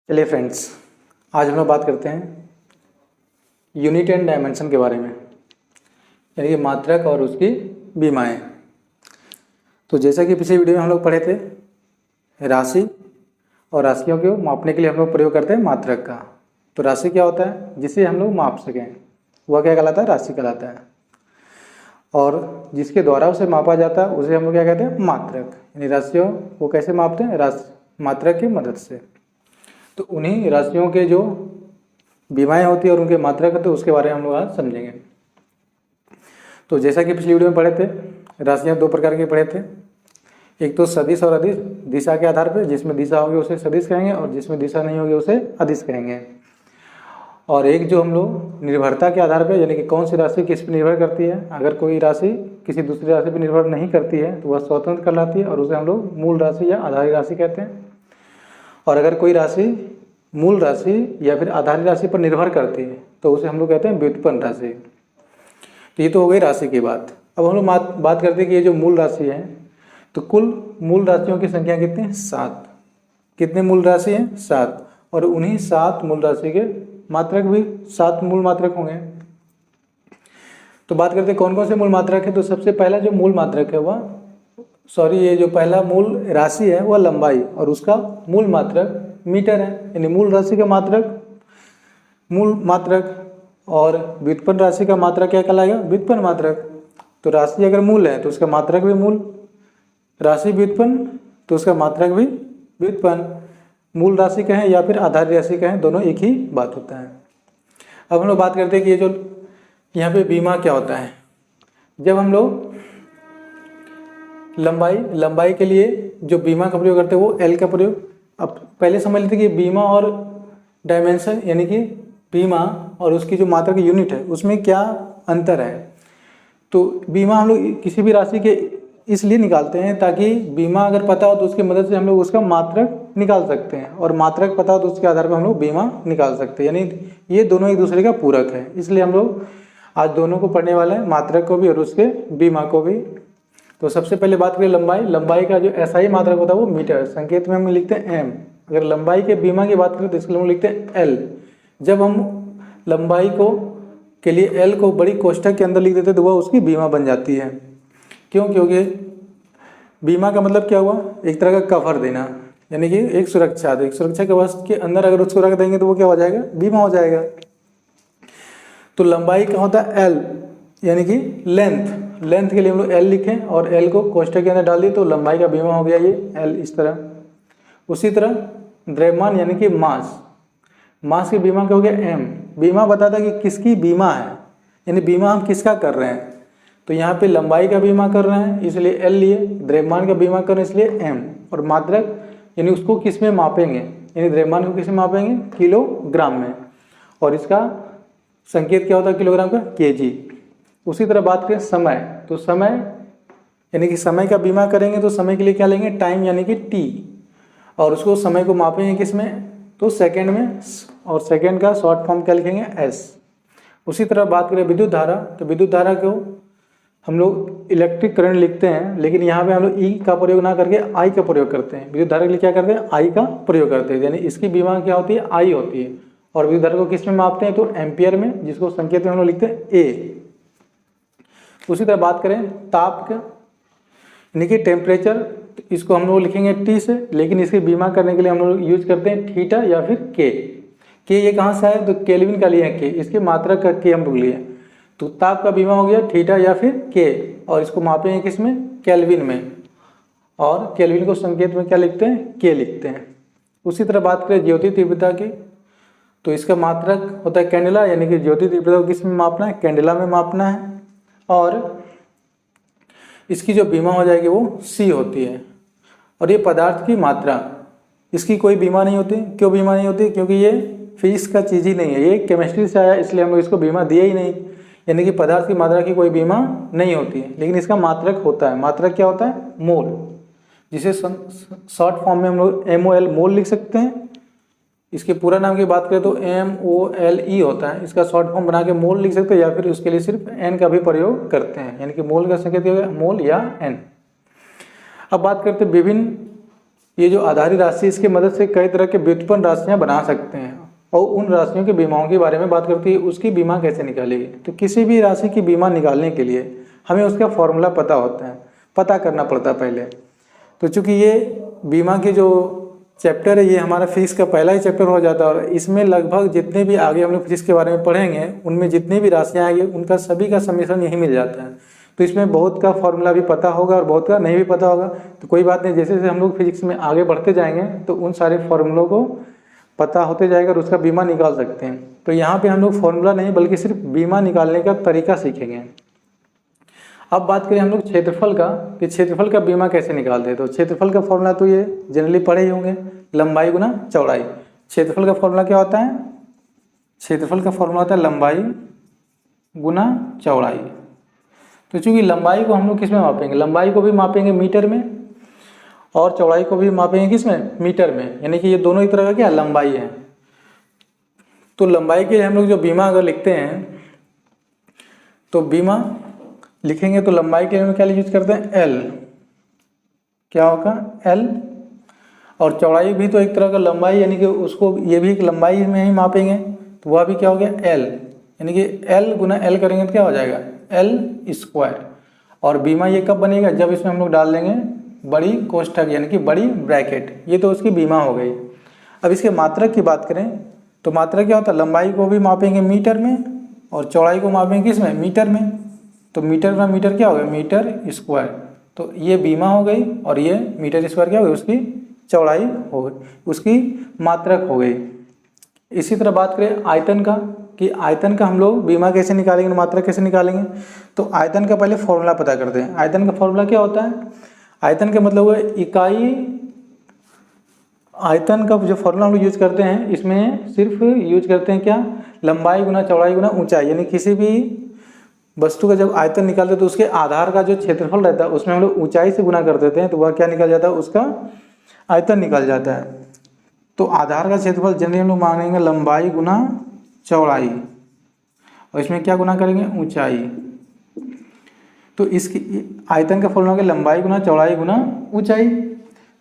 चलिए फ्रेंड्स, आज हम लोग बात करते हैं यूनिट एंड डायमेंशन के बारे में, यानी कि मात्रक और उसकी बीमाएँ। तो जैसा कि पिछले वीडियो में हम लोग पढ़े थे, राशि और राशियों को मापने के लिए हम लोग प्रयोग करते हैं मात्रक का। तो राशि क्या होता है? जिसे हम लोग माप सकें, वह क्या कहलाता है? राशि कहलाता है। और जिसके द्वारा उसे मापा जाता है उसे हम लोग क्या कहते हैं? मात्रक। यानी राशियों को कैसे मापते हैं? मात्रक की मदद से। तो उन्हीं राशियों के जो बीमाएँ होती है और उनके मात्रक होते हैं, उसके बारे में हम लोग आज समझेंगे। तो जैसा कि पिछली वीडियो में पढ़े थे, राशियाँ दो प्रकार की पढ़े थे। एक तो सदिश और अदिश, दिशा के आधार पर, जिसमें दिशा होगी उसे सदिश कहेंगे और जिसमें दिशा नहीं होगी उसे अदिश कहेंगे। और एक जो हम लोग निर्भरता के आधार पर, यानी कि कौन सी राशि किस पर निर्भर करती है। अगर कोई राशि किसी दूसरी राशि पर निर्भर नहीं करती है तो वह स्वतंत्र कहलाती है और उसे हम लोग मूल राशि या आधारी राशि कहते हैं। और अगर कोई राशि मूल राशि या फिर आधारी राशि पर निर्भर करती है तो उसे हम लोग कहते हैं व्युत्पन्न राशि। तो ये तो हो गई राशि की बात। अब हम लोग बात करते हैं कि ये जो मूल राशि है, तो कुल मूल राशियों की संख्या कितनी है? 7। कितने मूल राशि हैं? 7। और उन्हीं 7 मूल राशि के मात्रक भी 7 मूल मात्रक होंगे। तो बात करते हैं कौन कौन से मूल मात्रक है। तो सबसे पहला जो मूल मात्रक है वह ये जो पहला मूल राशि है वह लंबाई, और उसका मूल मात्रक मीटर है। यानी मूल राशि का मात्रक मूल मात्रक, और व्युत्पन्न राशि का मात्रक क्या कहलाएगा? व्युत्पन्न मात्रक। तो राशि अगर मूल है तो उसका मात्रक भी मूल, राशि व्युत्पन्न तो उसका मात्रक भी व्युत्पन्न। मूल राशि कहें या फिर आधारी राशि कहें, दोनों एक ही बात होता है। अब हम लोग बात करते हैं कि ये जो यहाँ पे बीमा क्या होता है। जब हम लोग लंबाई के लिए जो बीमा का प्रयोग करते हैं वो एल का प्रयोग। अब पहले समझ लेते कि बीमा और डायमेंशन, यानी कि बीमा और उसकी जो मात्रा की यूनिट है उसमें क्या अंतर है। तो बीमा हम लोग किसी भी राशि के इसलिए निकालते हैं ताकि बीमा अगर पता हो तो उसकी मदद से हम लोग उसका मात्रक निकाल सकते हैं, और मात्रक पता हो तो उसके आधार पर हम लोग बीमा निकाल सकते हैं। यानी ये दोनों एक दूसरे का पूरक है, इसलिए हम लोग आज दोनों को पढ़ने वाले हैं, मात्रक को भी और उसके बीमा को भी। तो सबसे पहले बात करें लंबाई का जो एसआई मात्रक होता है वो मीटर, संकेत में हम लिखते हैं एम। अगर लंबाई के बीमा की बात करें तो इसके लिए हम लिखते हैं एल। जब हम लंबाई के लिए एल को बड़ी कोष्ठक के अंदर लिख देते तो वह उसकी बीमा बन जाती है। क्यों? क्योंकि बीमा का मतलब क्या हुआ? एक तरह का कवर देना, यानी कि एक सुरक्षा। तो एक सुरक्षा के वस्तु के अंदर अगर उसको रख देंगे तो वो क्या हो जाएगा? बीमा हो जाएगा। तो लंबाई का होता है एल, यानी कि लेंथ के लिए हम लोग एल लिखें और एल को कोष्ठक के अंदर डाल दिए तो लंबाई का बीमा हो गया ये एल, इस तरह। उसी तरह द्रव्यमान यानी कि मास की बीमा क्या हो गया? एम। बीमा बताता है कि किसकी बीमा है, यानी बीमा हम किसका कर रहे हैं। तो यहाँ पे लंबाई का बीमा कर रहे हैं इसलिए एल लिए, द्रव्यमान का बीमा कर रहे हैं इसलिए एम, और मात्रक यानी उसको किस में मापेंगे, यानी द्रव्यमान को किस में मापेंगे? किलोग्राम में, और इसका संकेत क्या होता है किलोग्राम का? केजी। उसी तरह बात करें समय, तो समय यानी कि समय का बीमा करेंगे तो समय के लिए क्या लेंगे? टाइम, यानी कि टी, और उसको समय को मापेंगे किस में? तो सेकंड में, और सेकंड का शॉर्ट फॉर्म क्या लिखेंगे? एस। उसी तरह बात करें विद्युत धारा, तो विद्युत धारा को हम लोग इलेक्ट्रिक करंट लिखते हैं, लेकिन यहाँ पे हम लोग ई का प्रयोग ना करके आई का प्रयोग करते हैं। विद्युत धारा के लिए क्या करते हैं? आई का प्रयोग करते हैं, यानी इसकी बीमा क्या होती है? आई होती है। और विद्युत धारा को किस में मापते हैं? तो एम्पियर में, जिसको संकेत में हम लोग लिखते हैं ए। उसी तरह बात करें ताप का, यानी कि टेम्परेचर, इसको हम लोग लिखेंगे टी से, लेकिन इसकी बीमा करने के लिए हम लोग यूज करते हैं थीटा या फिर के। ये कहाँ से आया? तो केल्विन का लिए के, इसके मात्रा का के हम लोग लिए। तो ताप का बीमा हो गया थीटा या फिर के, और इसको मापेंगे किस में? केल्विन में, और केल्विन को संकेत में क्या लिखते हैं? के लिखते हैं। उसी तरह बात करें ज्योति तीव्रता की, तो इसका मात्रक होता है कैंडेला, यानी कि ज्योति तीव्रता को किस में मापना है? कैंडेला में मापना है, और इसकी जो बीमा हो जाएगी वो सी होती है। और ये पदार्थ की मात्रा, इसकी कोई बीमा नहीं होती। क्यों बीमा नहीं होती? क्योंकि ये फिजिक्स का चीज़ ही नहीं है, ये केमिस्ट्री से आया, इसलिए हम लोग इसको बीमा दिए ही नहीं। यानी कि पदार्थ की मात्रा की कोई बीमा नहीं होती है, लेकिन इसका मात्रक होता है। मात्रक क्या होता है? मोल, जिसे शॉर्ट फॉर्म में हम लोग MOL मोल लिख सकते हैं। इसके पूरा नाम की बात करें तो MOLE होता है, इसका शॉर्ट फॉर्म बना के मोल लिख सकते हैं, या फिर उसके लिए सिर्फ एन का भी प्रयोग करते हैं, यानी कि मोल का संकेत होगा मोल या एन। अब बात करते हैं विभिन्न ये जो आधारी राशि, इसकी मदद से कई तरह के व्युत्पन्न राशियाँ बना सकते हैं और उन राशियों के बीमाओं के बारे में बात करती है। उसकी बीमा कैसे निकालेगी? तो किसी भी राशि की बीमा निकालने के लिए हमें उसका फॉर्मूला पता होता है, पता करना पड़ता है पहले। तो चूँकि ये बीमा के जो चैप्टर है ये हमारा फिजिक्स का पहला ही चैप्टर हो जाता है और इसमें लगभग जितने भी आगे हम लोग फिजिक्स के बारे में पढ़ेंगे उनमें जितनी भी राशियाँ आएंगी उनका सभी का समीकरण यही मिल जाता है। तो इसमें बहुत का फॉर्मूला भी पता होगा और बहुत का नहीं भी पता होगा, तो कोई बात नहीं, जैसे जैसे हम लोग फिजिक्स में आगे बढ़ते जाएंगे तो उन सारे फॉर्मूलों को पता होते जाएगा और उसका बीमा निकाल सकते हैं। तो यहाँ पे हम लोग फॉर्मूला नहीं बल्कि सिर्फ बीमा निकालने का तरीका सीखेंगे। अब बात करें हम लोग क्षेत्रफल का, कि क्षेत्रफल का बीमा कैसे निकालते हैं। तो क्षेत्रफल का फॉर्मूला तो ये जनरली पढ़े ही होंगे, लंबाई गुना चौड़ाई। क्षेत्रफल का फॉर्मूला क्या होता है? क्षेत्रफल का फॉर्मूला होता है लंबाई गुना चौड़ाई। तो चूँकि लंबाई को हम लोग किस में मापेंगे? लंबाई को भी मापेंगे मीटर में और चौड़ाई को भी मापेंगे किस में? मीटर में, यानी कि ये दोनों ही तरह का क्या लंबाई है। तो लंबाई के लिए हम लोग जो बीमा अगर लिखते हैं तो बीमा लिखेंगे तो लंबाई के लिए हम क्या यूज करते हैं? एल। क्या होगा? एल। और चौड़ाई भी तो एक तरह का लंबाई, यानी कि उसको ये भी एक लंबाई में ही मापेंगे, तो वह भी क्या हो गया? एल। यानी कि एल गुना एल करेंगे तो क्या हो जाएगा? L square. और बीमा ये कब बनेगा? जब इसमें हम लोग डाल देंगे बड़ी कोष्ठक यानी कि बड़ी ब्रैकेट, ये तो उसकी बीमा हो गई। अब इसके मात्रक की बात करें तो मात्रक क्या होता है? लंबाई को भी मापेंगे मीटर में और चौड़ाई को मापेंगे किस में? मीटर में। तो मीटर गुना मीटर क्या हो गया? Metre square. तो ये बीमा हो गई और ये मीटर स्क्वायर क्या हो गई? उसकी चौड़ाई हो गई, उसकी मात्रक हो गई। इसी तरह बात करें आयतन का, कि आयतन का हम लोग बीमा कैसे निकालेंगे, मात्रक कैसे निकालेंगे। तो आयतन का पहले फॉर्मूला पता करते हैं। आयतन का फॉर्मूला क्या होता है? आयतन का मतलब है इकाई। आयतन का जो फॉर्मूला हम लोग यूज करते हैं इसमें सिर्फ यूज करते हैं क्या? लंबाई गुना चौड़ाई गुना ऊंचाई। यानी किसी भी वस्तु का जब आयतन निकालते हैं तो उसके आधार का जो क्षेत्रफल रहता है उसमें हम लोग ऊंचाई से गुना कर देते हैं, तो वह क्या निकल जाता है? उसका आयतन निकल जाता है। तो आधार का क्षेत्रफल जनरली हम लोग मानेंगे लंबाई गुना चौड़ाई और इसमें क्या गुना करेंगे? ऊंचाई। तो इसकी आयतन का फॉर्मूला होगा लंबाई गुना चौड़ाई गुना ऊंचाई।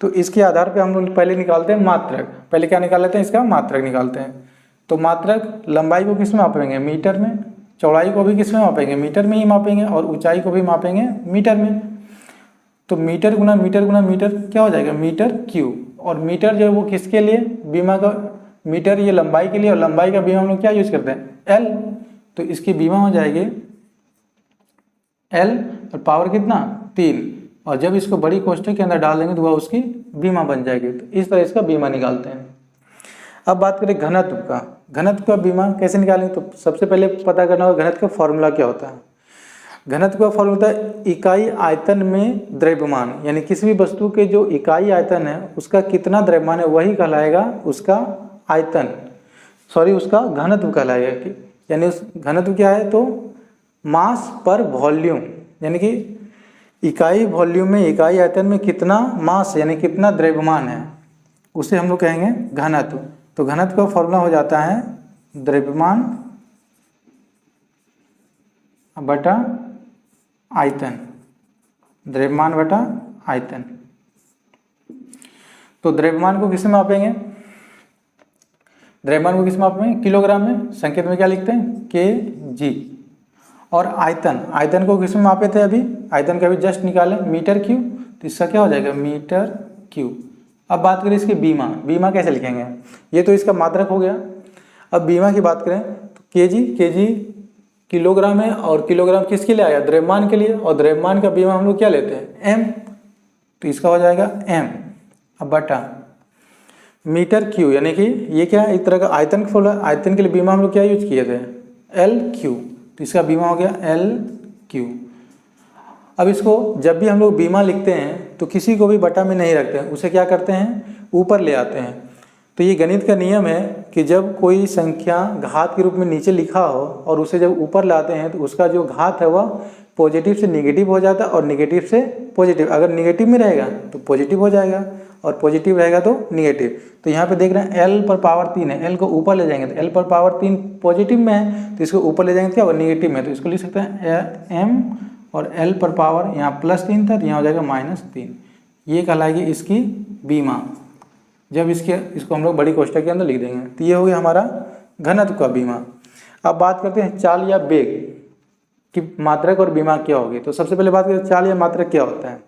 तो इसके आधार पे हम लोग पहले निकालते हैं मात्रक। पहले क्या निकाल लेते हैं? इसका मात्रक निकालते हैं। तो मात्रक लंबाई को किस में मापेंगे? मीटर में। चौड़ाई को भी किस में मापेंगे? मीटर में ही मापेंगे और ऊंचाई को भी मापेंगे मीटर में। तो मीटर गुना मीटर क्या हो जाएगा? Metre cube. और मीटर जो है वो किसके लिए? बीमा का मीटर ये लंबाई के लिए, और लंबाई का बीमा हम लोग क्या यूज करते हैं? एल। तो इसकी बीमा हो जाएगी एल और पावर कितना? 3। और जब इसको बड़ी कोष्ठक के अंदर डाल देंगे तो वह उसकी बीमा बन जाएगी। तो इस तरह इसका बीमा निकालते हैं। अब बात करें घनत्व का। घनत्व का बीमा कैसे निकालेंगे? तो सबसे पहले पता करना होगा घनत्व का फॉर्मूला क्या होता है। घनत्व का फॉर्मूला होता है इकाई आयतन में द्रव्यमान, यानी किसी भी वस्तु के जो इकाई आयतन है उसका कितना द्रव्यमान है वही कहलाएगा उसका आयतन, उसका घनत्व कहलाएगा। यानी उस घनत्व क्या है? तो मास पर वॉल्यूम, यानी कि इकाई वॉल्यूम में, इकाई आयतन में कितना मास यानी कितना द्रव्यमान है उसे हम लोग कहेंगे घनत्व। तो घनत्व का फॉर्मूला हो जाता है द्रव्यमान बटा आयतन। द्रव्यमान बटा आयतन। तो द्रव्यमान को किस में मापेंगे? द्रव्यमान को किस में मापेंगे? किलोग्राम में। संकेत में क्या लिखते हैं? kg। और आयतन को किस में मापे थे अभी? आयतन का भी जस्ट निकालें मीटर क्यूब, तो इसका क्या हो जाएगा? Metre cube. अब बात करें इसकी बीमा कैसे लिखेंगे? ये तो इसका मात्रक हो गया। अब बीमा की बात करें तो kg किलोग्राम है और किलोग्राम किसके लिए आया? द्रव्यमान के लिए। और द्रव्यमान का बीमा हम लोग क्या लेते हैं? m। तो इसका हो जाएगा m। अब बटा मीटर क्यू, यानी कि ये क्या है? एक तरह का आयतन का फॉर्मूला। आयतन के लिए बीमा हम लोग क्या यूज किए थे? L Q. तो इसका बीमा हो गया एल क्यू। अब इसको जब भी हम लोग बीमा लिखते हैं तो किसी को भी बटा में नहीं रखते हैं, उसे क्या करते हैं? ऊपर ले आते हैं। तो ये गणित का नियम है कि जब कोई संख्या घात के रूप में नीचे लिखा हो और उसे जब ऊपर लाते हैं तो उसका जो घात है वह पॉजिटिव से निगेटिव हो जाता है और निगेटिव से पॉजिटिव। अगर निगेटिव में रहेगा तो पॉजिटिव हो जाएगा और पॉजिटिव रहेगा तो निगेटिव। तो यहाँ पे देख रहे हैं एल पर पावर 3 है, एल को ऊपर ले जाएंगे तो एल पर पावर 3 पॉजिटिव में है, तो इसको ऊपर ले जाएंगे तो क्या होगा? निगेटिव में। तो इसको लिख सकते हैं एम और एल पर पावर यहाँ +3 था तो यहाँ हो जाएगा -3। ये कहलाएगी इसकी बीमा, जब इसको हम लोग बड़ी कोष्ठक के अंदर लिख देंगे। तो ये हो गया हमारा घनत्व का बीमा। अब बात करते हैं चाल या बेग कि मात्रक और बीमा क्या होगी। तो सबसे पहले बात करें चाल या मात्रक क्या होता है।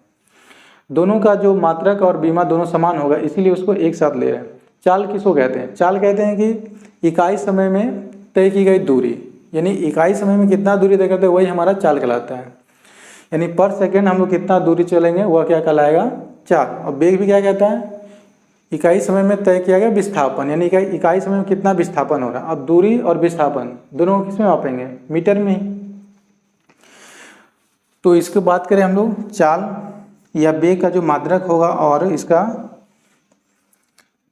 दोनों का जो मात्रक और बीमा दोनों समान होगा, इसीलिए उसको एक साथ ले रहे हैं। चाल किसको कहते हैं? चाल कहते हैं कि इकाई समय में तय की गई दूरी, यानी इकाई समय में कितना दूरी तय करते हैं वही हमारा चाल कहलाता है। यानी पर सेकेंड हम लोग कितना दूरी चलेंगे वह क्या कहलाएगा? चाल। और बेग भी क्या कहता है? इकाई समय में तय किया गया विस्थापन, यानी इकाई समय में कितना विस्थापन हो रहा है। अब दूरी और विस्थापन दोनों को किसमें मापेंगे? मीटर में ही। तो इसकी बात करें हम लोग चाल या बेग का जो मात्रक होगा और इसका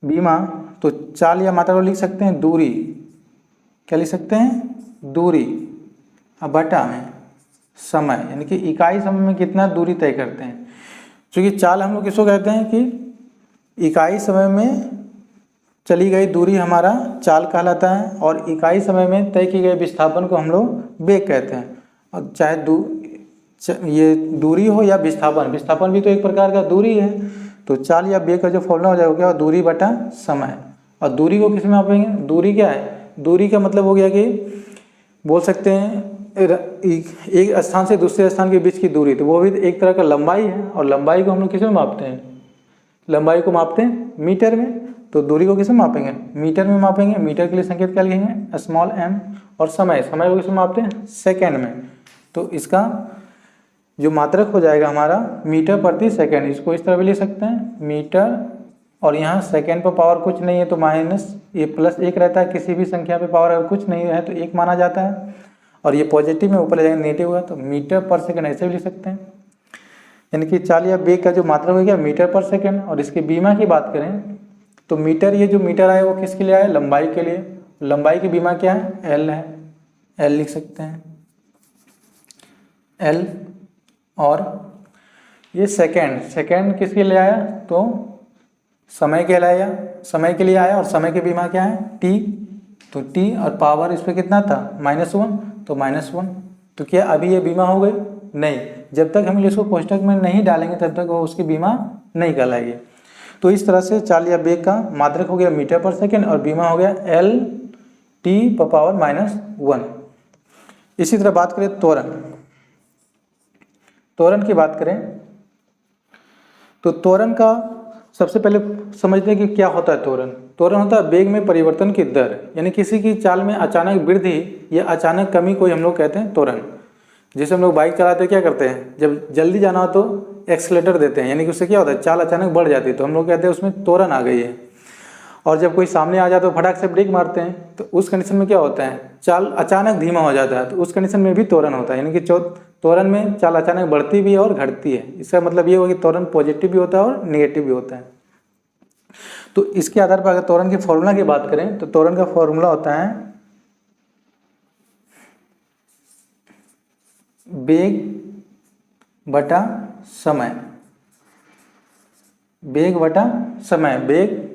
बीमा, तो चाल या मात्रक को लिख सकते हैं दूरी। क्या लिख सकते हैं? दूरी। अब बटा में समय, यानी कि इकाई समय में कितना दूरी तय करते हैं। क्योंकि चाल हम लोग किसको कहते हैं कि इकाई समय में चली गई दूरी हमारा चाल कहलाता है, और इकाई समय में तय की गई विस्थापन को हम लोग बेग कहते हैं। और चाहे ये दूरी हो या विस्थापन भी तो एक प्रकार का दूरी है। तो चाल या बेग का जो फॉर्मूला हो जाएगा क्या? दूरी बटा समय। और दूरी को किस में मापेंगे? दूरी क्या है? दूरी का मतलब हो गया कि बोल सकते हैं एक स्थान से दूसरे स्थान के बीच की दूरी, तो वो भी एक तरह का लंबाई है। और लंबाई को हम लोग किस में मापते हैं? लंबाई को मापते हैं मीटर में। तो दूरी को किस में मापेंगे? मीटर में मापेंगे। मीटर के लिए संकेत क्या लिखेंगे? Small m। और समय को किस में मापते हैं? सेकेंड में। तो इसका जो मात्रक हो जाएगा हमारा मीटर प्रति सेकेंड। इसको इस तरह भी लिख सकते हैं मीटर, और यहाँ सेकेंड पर पावर कुछ नहीं है तो माइनस ये प्लस एक रहता है। किसी भी संख्या पे पावर अगर कुछ नहीं है तो एक माना जाता है, और ये पॉजिटिव में ऊपर ले जाएंगे नेगेटिव हुआ तो मीटर पर सेकेंड ऐसे भी लिख सकते हैं। यानी कि चाल या बेग का जो मात्रक हो गया मीटर पर सेकेंड। और इसके बीमा की बात करें तो मीटर, ये जो मीटर आया वो किसके लिए आया? लंबाई के लिए। लंबाई की बीमा क्या है? एल है। एल लिख सकते हैं एल। और ये सेकेंड किसके लिए आया? तो समय के लिए आया, समय के लिए आया। और समय की बीमा क्या है? टी। तो टी और पावर इस पर कितना था? -1, तो -1। तो क्या अभी ये बीमा हो गई? नहीं। जब तक हम इसको कोष्ठक में नहीं डालेंगे तब तक वो उसकी बीमा नहीं कहलाएगी। तो इस तरह से चाल या बेग का मात्रक हो गया मीटर पर सेकेंड और बीमा हो गया एल टी पर पावर -1। इसी तरह बात करें त्वरण की बात करें तो त्वरण का सबसे पहले समझते हैं कि क्या होता है त्वरण। त्वरण होता है वेग में परिवर्तन की दर, यानी किसी की चाल में अचानक वृद्धि या अचानक कमी को हम लोग कहते हैं त्वरण। जैसे हम लोग बाइक चलाते हैं क्या करते हैं? जब जल्दी जाना हो तो एक्सीलेटर देते हैं, यानी कि उससे क्या होता है? चाल अचानक बढ़ जाती है, तो हम लोग कहते हैं उसमें त्वरण आ गई है। और जब कोई सामने आ जाए तो फटाक से ब्रेक मारते हैं, तो उस कंडीशन में क्या होता है? चाल अचानक धीमा हो जाता है, तो उस कंडीशन में भी त्वरण होता है। यानी कि त्वरण में चाल अचानक बढ़ती भी है और घटती है। इसका मतलब ये होगा कि त्वरण पॉजिटिव भी होता है और नेगेटिव भी होता है। तो इसके आधार पर अगर त्वरण के फॉर्मूला की बात करें तो त्वरण का फॉर्मूला होता है वेग बटा समय। वेग बटा समय, वेग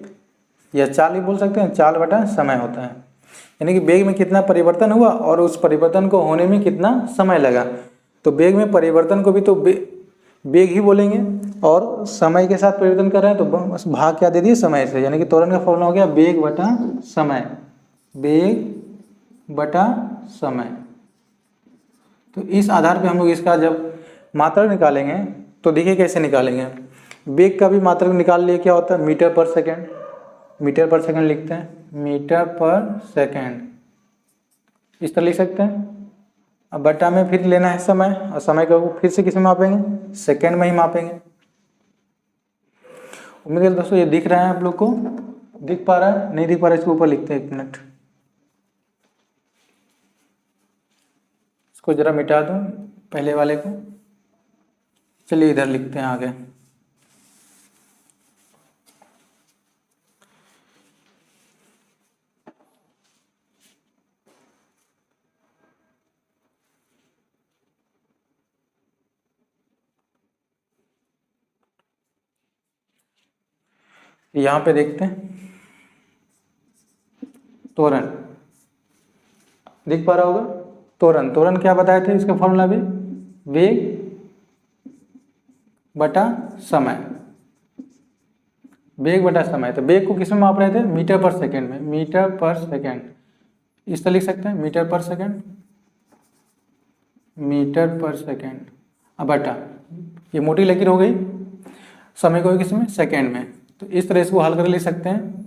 या चाल भी बोल सकते हैं, चाल बटा समय होता है। यानी कि वेग में कितना परिवर्तन हुआ और उस परिवर्तन को होने में कितना समय लगा। तो वेग में परिवर्तन को भी तो वेग ही बोलेंगे, और समय के साथ परिवर्तन कर रहे हैं तो बस भाग क्या दे दिए? समय से। यानी कि त्वरण का फॉर्मूला हो गया वेग बटा समय। वेग बटा समय। तो इस आधार पे हम लोग इसका जब मात्रक निकालेंगे तो देखिए कैसे निकालेंगे। वेग का भी मात्रक निकाल लिए, क्या होता है? मीटर पर सेकेंड। मीटर पर सेकेंड लिखते हैं, मीटर पर सेकेंड इस तरह लिख सकते हैं। अब बटा में फिर लेना है समय, और समय को फिर से किस में मापेंगे? सेकेंड में ही मापेंगे। उम्मीद है दोस्तों ये दिख रहा है आप लोग को? दिख पा रहा है? नहीं दिख पा रहा है इसके ऊपर लिखते हैं, 1 मिनट। इसको जरा मिटा दूं पहले वाले को। चलिए इधर लिखते हैं आगे। यहाँ पे देखते हैं त्वरण, दिख पा रहा होगा? त्वरण क्या बताए थे इसका फॉर्मूला भी? वेग बटा समय। वेग बटा समय। तो वेग को किस में माप रहे थे? मीटर पर सेकेंड में। मीटर पर सेकेंड इस तरह लिख सकते हैं, मीटर पर सेकेंड, मीटर पर सेकेंड। अब बटा ये मोटी लकीर हो गई, समय को किस में? सेकेंड में। तो इस तरह इसको हल कर लिख सकते हैं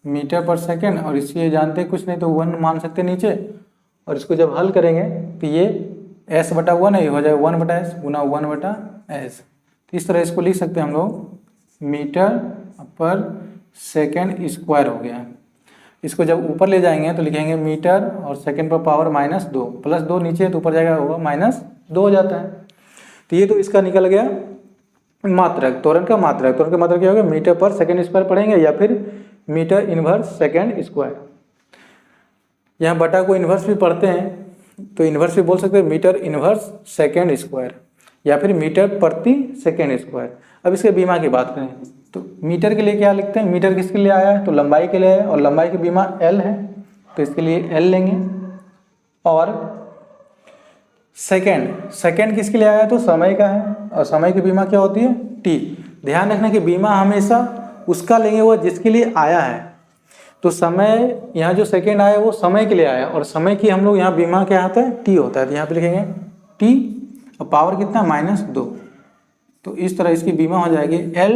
मीटर पर सेकेंड, और इससे जानते कुछ नहीं तो 1 मान सकते नीचे, और इसको जब हल करेंगे तो ये s बटा 1 है, ये हो जाएगा 1 बटा एस गुना 1 बटा एस। तो इस तरह इसको लिख सकते हैं हम लोग, मीटर पर सेकेंड स्क्वायर हो गया। इसको जब ऊपर ले जाएंगे तो लिखेंगे मीटर और सेकेंड पर पावर -2, +2 नीचे है तो ऊपर जाएगा होगा -2 हो जाता है। तो ये तो इसका निकल गया मात्रक, त्वरण का मात्रक। त्वरण का मात्रक क्या होगा? मीटर पर सेकेंड स्क्वायर पढ़ेंगे या फिर मीटर इनवर्स सेकेंड स्क्वायर। यहाँ बटा को इन्वर्स भी पढ़ते हैं तो इन्वर्स भी बोल सकते हैं, मीटर इनवर्स सेकेंड स्क्वायर या फिर मीटर प्रति सेकेंड स्क्वायर। अब इसके बीमा की बात करें तो मीटर के लिए क्या लिखते हैं? मीटर किसके लिए आया है? तो लंबाई के लिए है, और लंबाई की बीमा L है तो इसके लिए L लेंगे। और सेकेंड, सेकेंड किसके लिए आया है? तो समय का है, और समय की बीमा क्या होती है? T। ध्यान रखना कि बीमा हमेशा उसका लेंगे वो जिसके लिए आया है। तो समय यहाँ जो सेकेंड आया वो समय के लिए आया, और समय की हम लोग यहाँ बीमा क्या होता है? T होता है। तो यहाँ पे लिखेंगे T, और पावर कितना? -2। तो इस तरह इसकी बीमा हो जाएगी L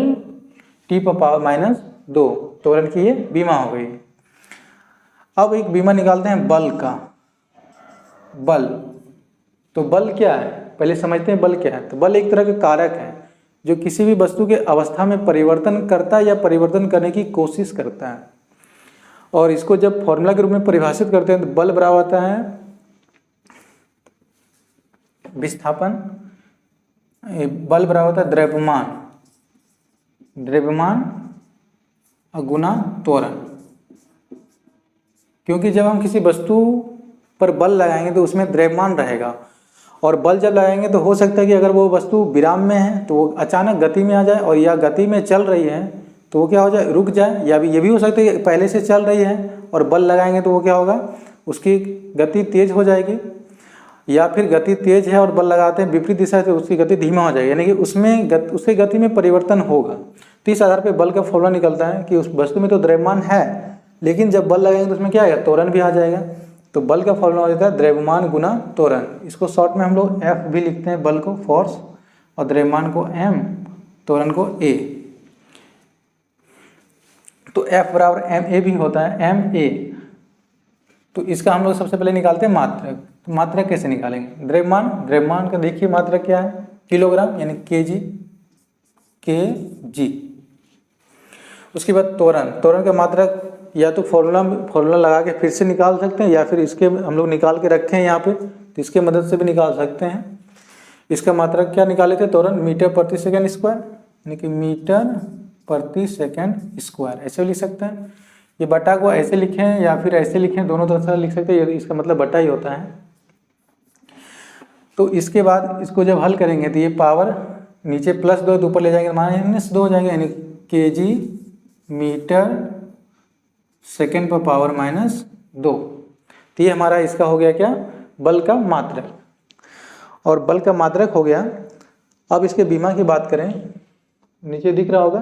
T पर पावर -2, त्वरण की ये बीमा हो गई। अब एक बीमा निकालते हैं बल का। बल, तो बल क्या है पहले समझते हैं, बल क्या है। तो बल एक तरह का कारक है जो किसी भी वस्तु के अवस्था में परिवर्तन करता है या परिवर्तन करने की कोशिश करता है। और इसको जब फॉर्मूला के रूप में परिभाषित करते हैं तो बल बराबर होता है विस्थापन, बल बराबर होता है द्रव्यमान, द्रव्यमान गुना त्वरण। क्योंकि जब हम किसी वस्तु पर बल लगाएंगे तो उसमें द्रव्यमान रहेगा, और बल जब लगाएंगे तो हो सकता है कि अगर वो वस्तु विराम में है तो वो अचानक गति में आ जाए, और या गति में चल रही है तो वो क्या हो जाए? रुक जाए। या ये भी हो सकता है कि पहले से चल रही है और बल लगाएंगे तो वो क्या होगा? उसकी गति तेज हो जाएगी, या फिर गति तेज है और बल लगाते हैं विपरीत दिशा से उसकी गति धीमा हो जाएगी, यानी कि उसकी गति में परिवर्तन होगा। तो इस आधार पर बल का फॉर्मूला निकलता है कि उस वस्तु में तो द्रव्यमान है, लेकिन जब बल लगाएंगे तो उसमें क्या आएगा? त्वरण भी आ जाएगा। तो बल का फॉर्मूला हो जाता है द्रव्यमान गुना त्वरण। इसको शॉर्ट में हम लोग F भी लिखते हैं, बल को फोर्स, और द्रव्यमान को M, त्वरण को A। तो F बराबर ma भी होता है, ma। तो इसका हम लोग सबसे पहले निकालते हैं मात्रक। तो मात्रक कैसे निकालेंगे? द्रव्यमान, द्रव्यमान का देखिए मात्रक क्या है? किलोग्राम, यानी kg। उसके बाद त्वरण, त्वरण का मात्रक या तो फॉर्मूला लगा के फिर से निकाल सकते हैं, या फिर इसके हम लोग निकाल के रखे हैं यहाँ पे तो इसके मदद से भी निकाल सकते हैं। इसका मात्रक क्या निकाले थे? त्वरण मीटर प्रति सेकेंड स्क्वायर, यानी कि मीटर प्रति सेकेंड स्क्वायर, ऐसे लिख सकते हैं। ये बटा को ऐसे लिखें या फिर ऐसे लिखें, दोनों तरह से लिख सकते हैं, इसका मतलब बटा ही होता है। तो इसके बाद इसको जब हल करेंगे तो ये पावर नीचे +2 तो ऊपर ले जाएंगे -2 हो जाएगा, यानी kg मीटर सेकेंड पर पावर -2। तो ये हमारा इसका हो गया क्या? बल का मात्रक। और बल का मात्रक हो गया। अब इसके बीमा की बात करें, नीचे दिख रहा होगा,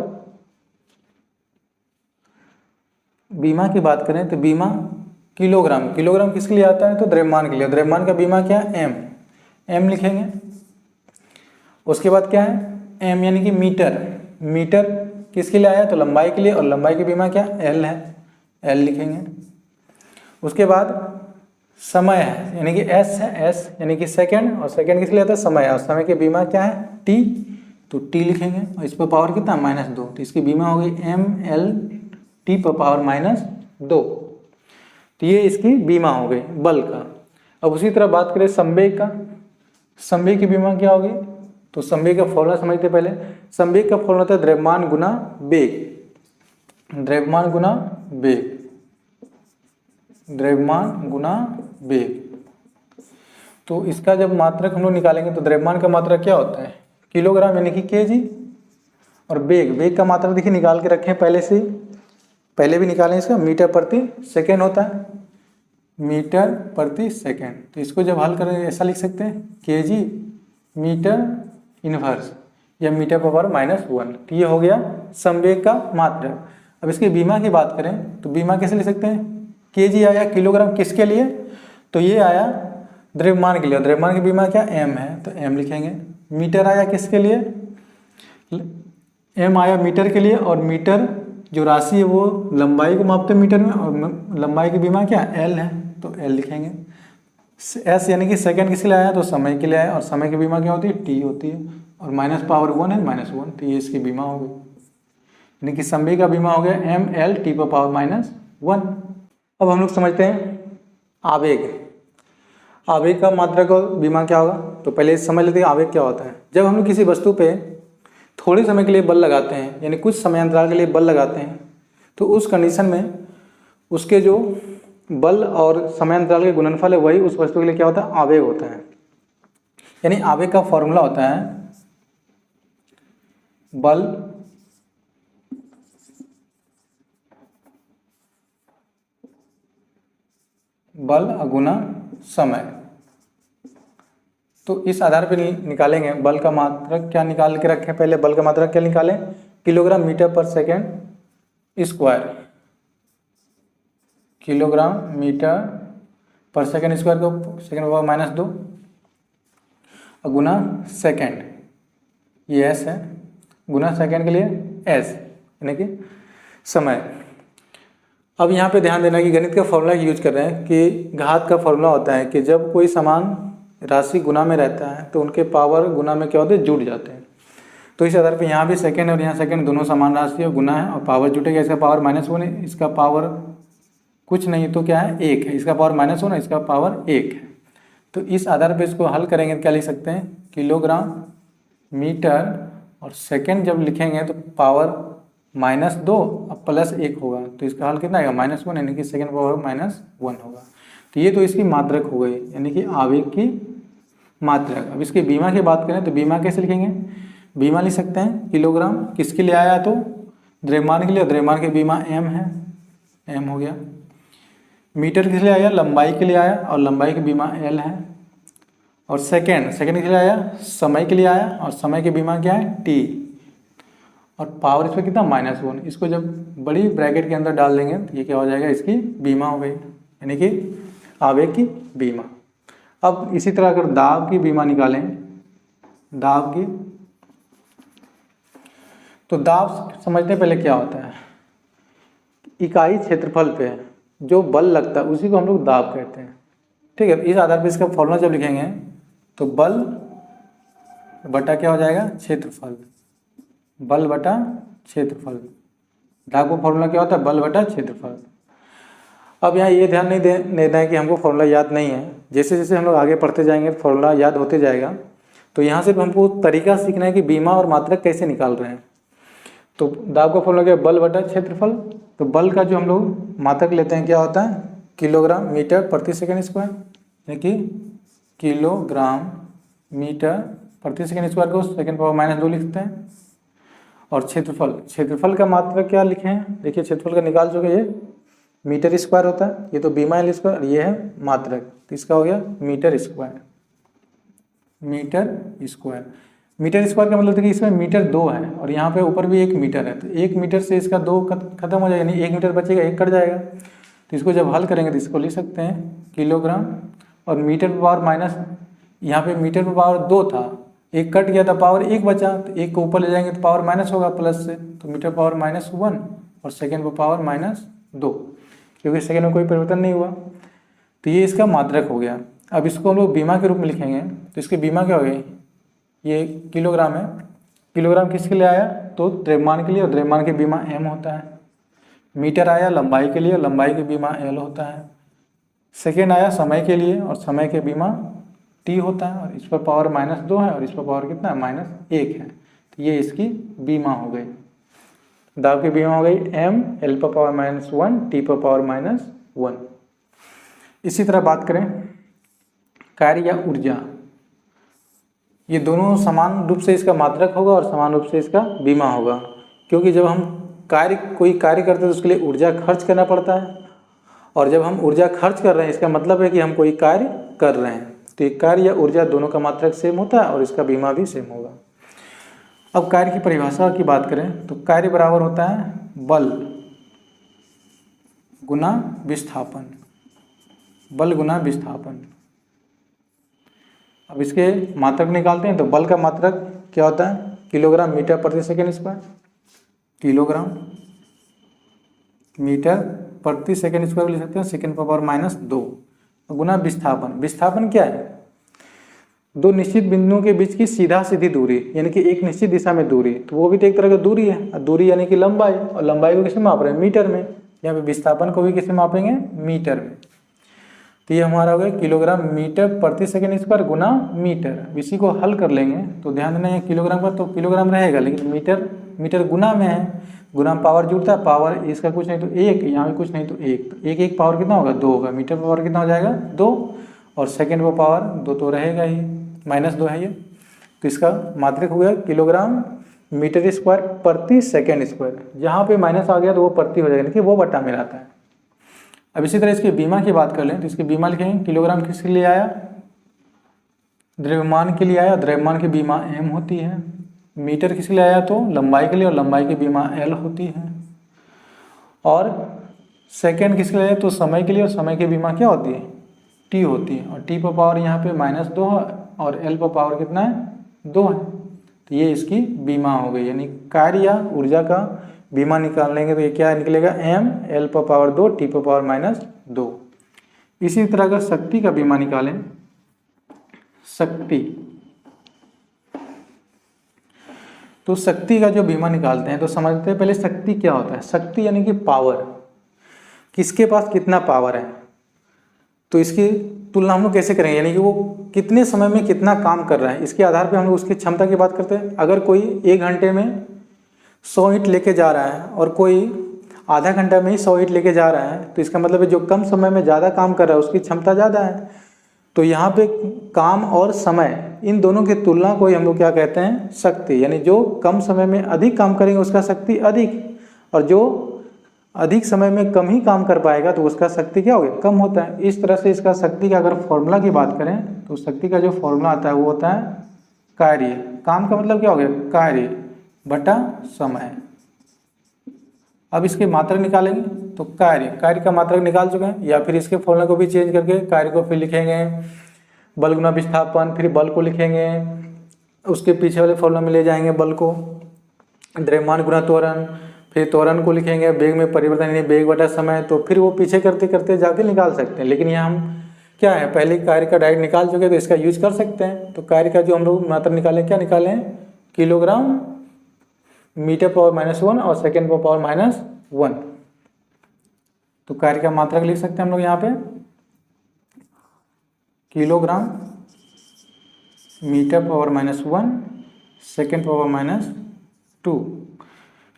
बीमा की बात करें तो बीमा किलोग्राम, किलोग्राम किसके लिए आता है? तो द्रव्यमान के लिए। द्रव्यमान का बीमा क्या है? m लिखेंगे। उसके बाद क्या है? m यानी कि मीटर, मीटर किसके लिए आया? तो लंबाई के लिए, और लंबाई की बीमा क्या? L है, L लिखेंगे। उसके बाद समय है, यानी कि S है, S यानी कि सेकेंड, और सेकेंड किसके लिए आता है? समय, और समय की बीमा क्या है? T, तो T लिखेंगे। और इस पर पावर कितना? -2, तो इसकी बीमा हो गई mL T पर पावर -2। तो ये इसकी बीमा हो गई बल का। अब उसी तरह बात करें संवेग का, संवेग की बीमा क्या होगी? तो संवेग का फॉर्मूला समझते पहले। संवेग का फॉर्मूला होता है द्रव्यमान गुना वेग, द्रव्यमान गुना वेग, द्रव्यमान गुना वेग। तो इसका जब मात्रक हम लोग निकालेंगे तो द्रव्यमान का मात्रक क्या होता है? किलोग्राम, यानी कि kg। और वेग, वेग का मात्रक देखिए निकाल के रखें पहले से, पहले भी निकालें इसका, मीटर प्रति सेकेंड होता है, मीटर प्रति सेकेंड। तो इसको जब हल करें ऐसा लिख सकते हैं kg मीटर इनवर्स, या मीटर पर पावर -1। तो ये हो गया संवेग का मात्रक। अब इसकी बीमा की बात करें तो बीमा कैसे लिख सकते हैं, केजी आया, किलोग्राम किसके लिए, तो ये आया द्रव्यमान के लिए, द्रव्यमान की बीमा क्या m है तो m लिखेंगे। मीटर आया किसके लिए, m आया मीटर के लिए, और मीटर जो राशि है वो लंबाई को मापते हैं मीटर में, और लंबाई की बीमा क्या l है तो l लिखेंगे। s यानी कि सेकंड किसके लिए आया तो समय के लिए आया, और समय की बीमा क्या होती है t होती है, और -1 है -1, तो ये इसकी बीमा हो गई, यानी कि संवेग का बीमा हो गया ml T⁻⁻1। अब हम लोग समझते हैं आवेग। आवेग का मात्रक और बीमा क्या होगा, तो पहले समझ लेते हैं आवेग क्या होता है। जब हम लोग किसी वस्तु पे थोड़े समय के लिए बल लगाते हैं, यानी कुछ समय अंतराल के लिए बल लगाते हैं, तो उस कंडीशन में उसके जो बल और समय अंतराल के गुणनफल है वही उस वस्तु के लिए क्या होता है, आवेग होता है। यानी आवेग का फॉर्मूला होता है बल गुना समय। तो इस आधार पर निकालेंगे बल का मात्रक क्या निकाल के रखें, पहले बल का मात्रक क्या निकालें, किलोग्राम मीटर पर सेकेंड स्क्वायर, किलोग्राम मीटर पर सेकेंड स्क्वायर को सेकेंड पावर -2 और गुना सेकेंड, ये एस है, गुना सेकेंड के लिए एस यानी कि समय। अब यहाँ पे ध्यान देना कि गणित का फॉर्मूला यूज कर रहे हैं कि घात का फॉर्मूला होता है कि जब कोई समान राशि गुना में रहता है तो उनके पावर गुना में क्या होते हैं, जुड़ जाते हैं। तो इस आधार पे यहाँ भी सेकंड और यहाँ सेकंड दोनों समान राशि है, गुना है और पावर जुटेगा। इसका पावर -1 है, इसका पावर कुछ नहीं तो क्या है 1 है, इसका पावर -1 है, इसका पावर 1 है। तो इस आधार पे इसको हल करेंगे तो क्या लिख सकते हैं, किलोग्राम मीटर और सेकेंड जब लिखेंगे तो पावर -2 अब +1 होगा, तो इसका हल कितना आएगा -1, यानी कि सेकेंड पावर -1 होगा। तो ये तो इसकी मात्रक हो गई, यानी कि आवेग की मात्रक। अब इसकी बीमा की बात करें तो बीमा कैसे लिखेंगे, बीमा लिख सकते हैं किलोग्राम किसके लिए आया तो द्रव्यमान के लिए, द्रव्यमान की बीमा m है, m हो गया। मीटर किस लिए आया, लंबाई के लिए आया और लंबाई की बीमा l है। और सेकेंड किस लिए आया, समय के लिए आया और समय की बीमा क्या है t, और पावर इस पर कितना -1। इसको जब बड़ी ब्रैकेट के अंदर डाल देंगे तो ये क्या हो जाएगा, इसकी बीमा हो गई, यानी कि आवेग की बीमा। अब इसी तरह अगर दाब की बीमा निकालें, दाब की, तो दाब समझते हैं पहले क्या होता है, इकाई क्षेत्रफल पे जो बल लगता है उसी को हम लोग दाब कहते हैं, ठीक है। इस आधार पर इसका फॉर्मूला जब लिखेंगे तो बल बटा क्या हो जाएगा, क्षेत्रफल, बल बटा क्षेत्रफल। दाब का फॉर्मूला क्या होता है, बल बटा क्षेत्रफल। अब यहाँ ये ध्यान नहीं देना है कि हमको फॉर्मूला याद नहीं है, जैसे जैसे हम लोग आगे पढ़ते जाएंगे फॉर्मूला याद होते जाएगा। तो यहाँ से हमको तरीका सीखना है कि बीमा और मात्रक कैसे निकाल रहे हैं। तो दाब का फॉर्मूला क्या है, बल बटा क्षेत्रफल। तो बल का जो हम लोग मात्रक लेते हैं क्या होता है, किलोग्राम मीटर प्रति सेकेंड स्क्वायर, यानी कि किलोग्राम मीटर प्रति सेकेंड स्क्वायर को सेकेंड पावर -2 लिखते हैं। और क्षेत्रफल का मात्रक क्या लिखे हैं, देखिए क्षेत्रफल का निकाल चुके, ये मीटर स्क्वायर होता है, ये तो बीमा एल स्क्वायर, ये है मात्रक, तो इसका हो गया मीटर स्क्वायर। मीटर स्क्वायर का मतलब देखिए इसमें मीटर 2 है और यहाँ पे ऊपर भी 1 मीटर है, तो 1 मीटर से इसका 2 खत्म हो जाएगा, यानी 1 मीटर बचेगा, 1 कट जाएगा। तो इसको जब हल करेंगे तो इसको लिख सकते हैं किलोग्राम, और मीटर पर पावर माइनस, यहाँ पे मीटर पर पावर 2 था, 1 कट गया था, पावर 1 बचा, तो 1 को ऊपर ले जाएंगे तो पावर माइनस होगा प्लस से, तो मीटर पावर -1 और सेकेंड पर पावर -2, क्योंकि सेकेंड में कोई परिवर्तन नहीं हुआ। तो ये इसका मात्रक हो गया। अब इसको हम लोग बीमा के रूप में लिखेंगे तो इसकी बीमा क्या हो गई, ये किलोग्राम है, किलोग्राम किसके लिए आया तो द्रव्यमान के लिए, और द्रव्यमान की बीमा m होता है। मीटर आया लंबाई के लिए, लंबाई की बीमा l होता है। सेकेंड आया समय के लिए और समय के बीमा t होता है, और इस पर पावर -2 है और इस पर पावर कितना है -1 है, तो ये इसकी बीमा हो गई। दाब की बीमा हो गई m, l पर पावर -1, t पर पावर -1। इसी तरह बात करें कार्य या ऊर्जा, ये दोनों समान रूप से इसका मात्रक होगा और समान रूप से इसका बीमा होगा, क्योंकि जब हम कोई कार्य करते हैं तो उसके लिए ऊर्जा खर्च करना पड़ता है, और जब हम ऊर्जा खर्च कर रहे हैं इसका मतलब है कि हम कोई कार्य कर रहे हैं। तो ये कार्य या ऊर्जा दोनों का मात्रक सेम होता है और इसका बीमा भी सेम होगा। अब कार्य की परिभाषा की बात करें तो कार्य बराबर होता है बल गुना विस्थापन, बल गुना विस्थापन। अब इसके मात्रक निकालते हैं तो बल का मात्रक क्या होता है, किलोग्राम मीटर प्रति सेकेंड स्क्वायर, किलोग्राम मीटर प्रति सेकेंड स्क्वायर लिख सकते हैं, सेकेंड पावर -2 गुना विस्थापन। विस्थापन क्या है, दो निश्चित बिंदुओं के बीच की सीधा सीधी दूरी, यानी कि एक निश्चित दिशा में दूरी, तो वो भी तो एक तरह की दूरी है। दूरी यानी कि लंबाई, और लंबाई को किसमें माप रहे हैं, मीटर में। यहाँ पे विस्थापन को भी किसमें मापेंगे, मीटर में। तो ये हमारा हो गया किलोग्राम मीटर प्रति सेकेंड स्क्वायर गुना मीटर। इसी को हल कर लेंगे तो ध्यान देना है किलोग्राम का तो किलोग्राम रहेगा, लेकिन मीटर गुना में है, गुना पावर जुड़ता है, पावर इसका कुछ नहीं तो 1, यहाँ भी कुछ नहीं तो 1, तो एक पावर कितना होगा, 2 होगा। मीटर पावर कितना हो जाएगा, 2, और सेकेंड पर पावर 2 तो रहेगा ही, -2 है ये। तो इसका मात्रक हो गया किलोग्राम मीटर स्क्वायर प्रति सेकेंड स्क्वायर। जहाँ पे माइनस आ गया तो वो प्रति हो जाएगा, यानी कि वो बट्टा में आता है। अब इसी तरह इसकी बीमा की बात कर लें तो इसकी बीमा लिखेंगे, किलोग्राम किसके लिए आया, द्रव्यमान के लिए आया, द्रव्यमान की बीमा m होती है। मीटर किसके लिए आया, तो लंबाई के लिए, और लंबाई की बीमा l होती है। और सेकेंड किसके लिए आया, तो समय के लिए, और समय की बीमा क्या होती है, t होती है। और t पर पावर यहाँ पे -2 है, और l पर पावर कितना है, 2 है। तो ये इसकी बीमा हो गई, यानी कार्य या ऊर्जा का बीमा निकाल लेंगे तो ये क्या निकलेगा, m l पर पावर 2 t पर पावर -2। इसी तरह का शक्ति का बीमा निकालें, शक्ति, तो शक्ति का जो बीमा निकालते हैं तो समझते हैं पहले शक्ति क्या होता है। शक्ति यानी कि पावर, किसके पास कितना पावर है, तो इसकी तुलना हम लोग कैसे करेंगे, यानी कि वो कितने समय में कितना काम कर रहा है, इसके आधार पे हम लोग उसकी क्षमता की बात करते हैं। अगर कोई 1 घंटे में 100 ईंट लेके जा रहा है और कोई आधा घंटा में ही 100 ईंट लेके जा रहा है, तो इसका मतलब है जो कम समय में ज़्यादा काम कर रहा है उसकी क्षमता ज़्यादा है। तो यहाँ पे काम और समय, इन दोनों की तुलना को हम लोग क्या कहते हैं, शक्ति। यानी जो कम समय में अधिक काम करेंगे उसका शक्ति अधिक, और जो अधिक समय में कम ही काम कर पाएगा तो उसका शक्ति क्या होगा, कम होता है। इस तरह से इसका शक्ति का अगर फॉर्मूला की बात करें तो शक्ति का जो फॉर्मूला आता है वो होता है कार्य। काम का मतलब क्या हो गया, कार्य बटा समय। अब इसके मात्रक निकालेंगे तो कार्य का मात्रक निकाल चुके हैं, या फिर इसके फॉर्मूला को भी चेंज करके कार्य को फिर लिखेंगे बल गुना विस्थापन, फिर बल को लिखेंगे, उसके पीछे वाले फॉर्मूला में ले जाएंगे बल को, द्रव्यमान गुना त्वरण, फिर त्वरण को लिखेंगे वेग में परिवर्तन यानी वेग बटा समय। तो फिर वो पीछे करते करते जाके निकाल सकते हैं, लेकिन यहाँ हम क्या है पहले कार्य का डायरेक्ट निकाल चुके तो इसका यूज कर सकते हैं। तो कार्य का जो हम लोग मात्रक निकालें, क्या निकालें, किलोग्राम मीटर पावर -1 और सेकेंड पर पावर -1। तो कार्य का मात्रक लिख सकते हैं हम लोग यहाँ पे kilogram metre power -1 second power -2।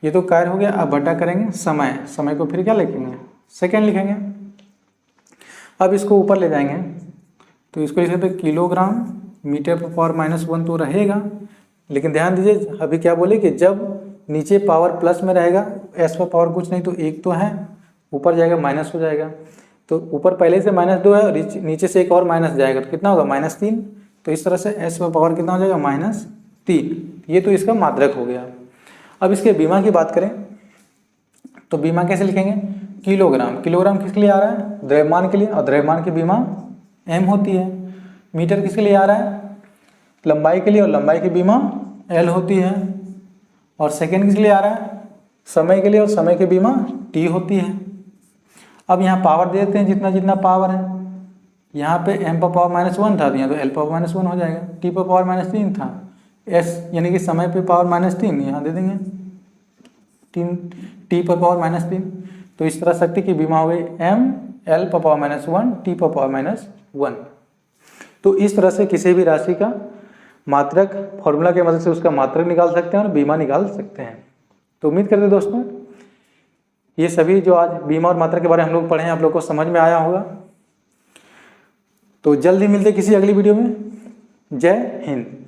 ये तो कार्य हो गया। अब बटा करेंगे समय को फिर क्या लिखेंगे, सेकेंड लिखेंगे। अब इसको ऊपर ले जाएंगे तो इसको लिख सकते हैं किलोग्राम मीटर पर पावर -1 तो रहेगा, लेकिन ध्यान दीजिए अभी क्या बोले कि जब नीचे पावर प्लस में रहेगा, एस पर पावर कुछ नहीं तो 1 तो है, ऊपर जाएगा माइनस हो जाएगा। तो ऊपर पहले से -2 है और नीचे से एक और माइनस जाएगा तो कितना होगा, -3। तो इस तरह से एस पर पावर कितना हो जाएगा, -3। ये तो इसका मात्रक हो गया। अब इसके बीमा की बात करें तो बीमा कैसे लिखेंगे, किलोग्राम किसके लिए आ रहा है, द्रव्यमान के लिए, और द्रव्यमान की बीमा m होती है। मीटर किसके लिए आ रहा है, लंबाई के लिए, और लंबाई की बीमा l होती है। और सेकेंड किसके लिए आ रहा है, समय के लिए, और समय की बीमा t होती है। अब यहाँ पावर दे देते हैं जितना जितना पावर है, यहाँ पे m पर पावर -1 था तो यहाँ तो l पर पावर -1 हो जाएगा, t पर पावर -3 था, s यानी कि समय पे पावर -3 यहाँ दे देंगे, t पर पावर -3। तो इस तरह शक्ति की बीमा हो गई m l पर पावर -1 t पर पावर -1। तो इस तरह से किसी भी राशि का मात्रक फॉर्मूला के मदद से उसका मात्रक निकाल सकते हैं और बीमा निकाल सकते हैं। तो उम्मीद करते हैं दोस्तों ये सभी जो आज बीमा और मात्रक के बारे में हम लोग पढ़े हैं आप लोग को समझ में आया होगा। तो जल्द ही मिलते किसी अगली वीडियो में। जय हिंद।